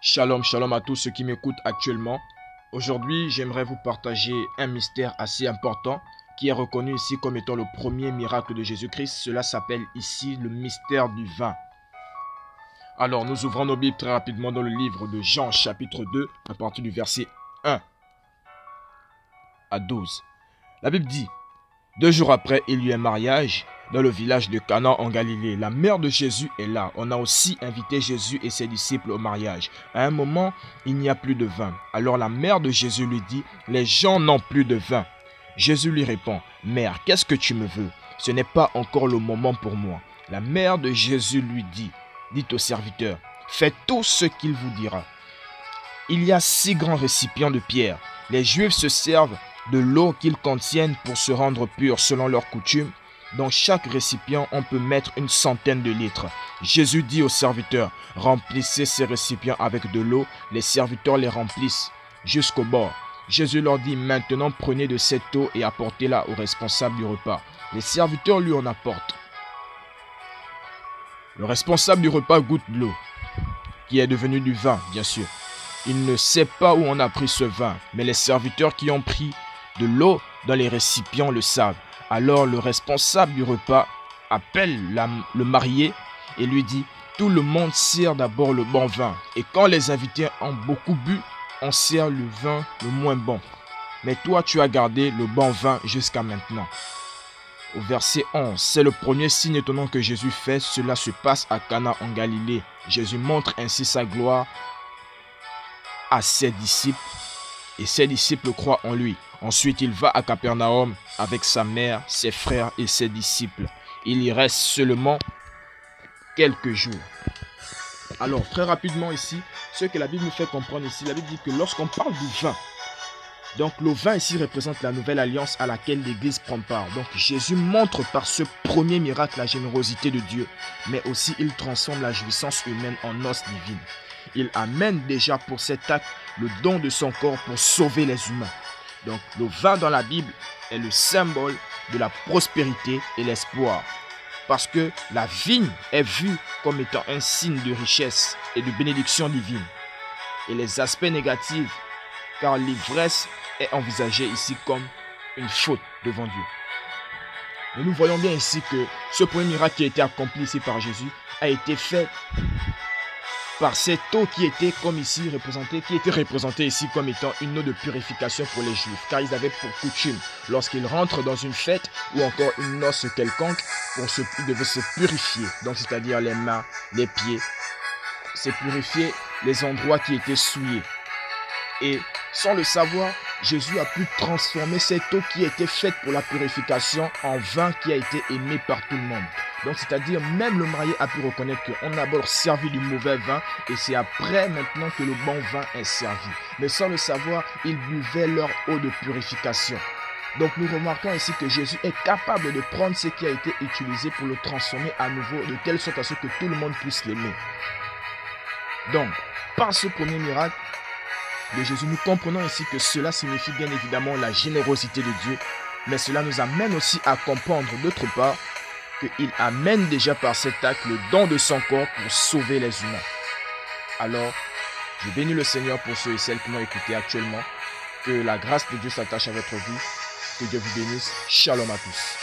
Shalom, shalom à tous ceux qui m'écoutent actuellement. Aujourd'hui, j'aimerais vous partager un mystère assez important qui est reconnu ici comme étant le premier miracle de Jésus-Christ. Cela s'appelle ici le mystère du vin. Alors, nous ouvrons nos Bibles très rapidement dans le livre de Jean chapitre 2 à partir du verset 1 à 12. La Bible dit: 2 jours après, il y eut un mariage dans le village de Cana en Galilée. La mère de Jésus est là. On a aussi invité Jésus et ses disciples au mariage. À un moment, il n'y a plus de vin. Alors la mère de Jésus lui dit: les gens n'ont plus de vin. Jésus lui répond: mère, qu'est-ce que tu me veux? Ce n'est pas encore le moment pour moi. La mère de Jésus lui dit: dites au serviteur, faites tout ce qu'il vous dira. Il y a 6 grands récipients de pierre. Les Juifs se servent de l'eau qu'ils contiennent pour se rendre purs selon leur coutume. Dans chaque récipient, on peut mettre une centaine de litres. Jésus dit aux serviteurs: remplissez ces récipients avec de l'eau. Les serviteurs les remplissent jusqu'au bord. Jésus leur dit: maintenant prenez de cette eau et apportez-la au responsable du repas. Les serviteurs lui en apportent. Le responsable du repas goûte l'eau, qui est devenue du vin, bien sûr. Il ne sait pas où on a pris ce vin, mais les serviteurs qui ont pris de l'eau dans les récipients le savent. Alors le responsable du repas appelle le marié et lui dit: tout le monde sert d'abord le bon vin, et quand les invités ont beaucoup bu, on sert le vin le moins bon. Mais toi, tu as gardé le bon vin jusqu'à maintenant. Au verset 11, c'est le premier signe étonnant que Jésus fait. Cela se passe à Cana en Galilée. Jésus montre ainsi sa gloire à ses disciples, et ses disciples croient en lui. Ensuite, il va à Capernaum avec sa mère, ses frères et ses disciples. Il y reste seulement quelques jours. Alors, très rapidement ici, ce que la Bible nous fait comprendre ici, la Bible dit que lorsqu'on parle du vin, donc le vin ici représente la nouvelle alliance à laquelle l'Église prend part. Donc Jésus montre par ce premier miracle la générosité de Dieu, mais aussi il transforme la jouissance humaine en noce divine. Il amène déjà pour cet acte le don de son corps pour sauver les humains. Donc le vin dans la Bible est le symbole de la prospérité et l'espoir. Parce que la vigne est vue comme étant un signe de richesse et de bénédiction divine. Et les aspects négatifs, car l'ivresse est envisagée ici comme une faute devant Dieu. Mais nous voyons bien ici que ce premier miracle qui a été accompli ici par Jésus a été fait par cette eau qui était comme ici représentée ici comme étant une eau de purification pour les Juifs, car ils avaient pour coutume, lorsqu'ils rentrent dans une fête ou encore une noce quelconque, ils devaient se purifier, donc c'est-à-dire les mains, les pieds, se purifier les endroits qui étaient souillés. Et sans le savoir, Jésus a pu transformer cette eau qui était faite pour la purification en vin qui a été aimé par tout le monde. Donc c'est-à-dire même le marié a pu reconnaître qu'on a d'abord servi du mauvais vin et c'est après maintenant que le bon vin est servi. Mais sans le savoir, ils buvaient leur eau de purification. Donc nous remarquons ici que Jésus est capable de prendre ce qui a été utilisé pour le transformer à nouveau de telle sorte à ce que tout le monde puisse l'aimer. Donc, par ce premier miracle de Jésus, nous comprenons ici que cela signifie bien évidemment la générosité de Dieu, mais cela nous amène aussi à comprendre d'autre part qu'il amène déjà par cet acte le don de son corps pour sauver les humains. Alors, je bénis le Seigneur pour ceux et celles qui m'ont écouté actuellement. Que la grâce de Dieu s'attache à votre vie. Que Dieu vous bénisse. Shalom à tous.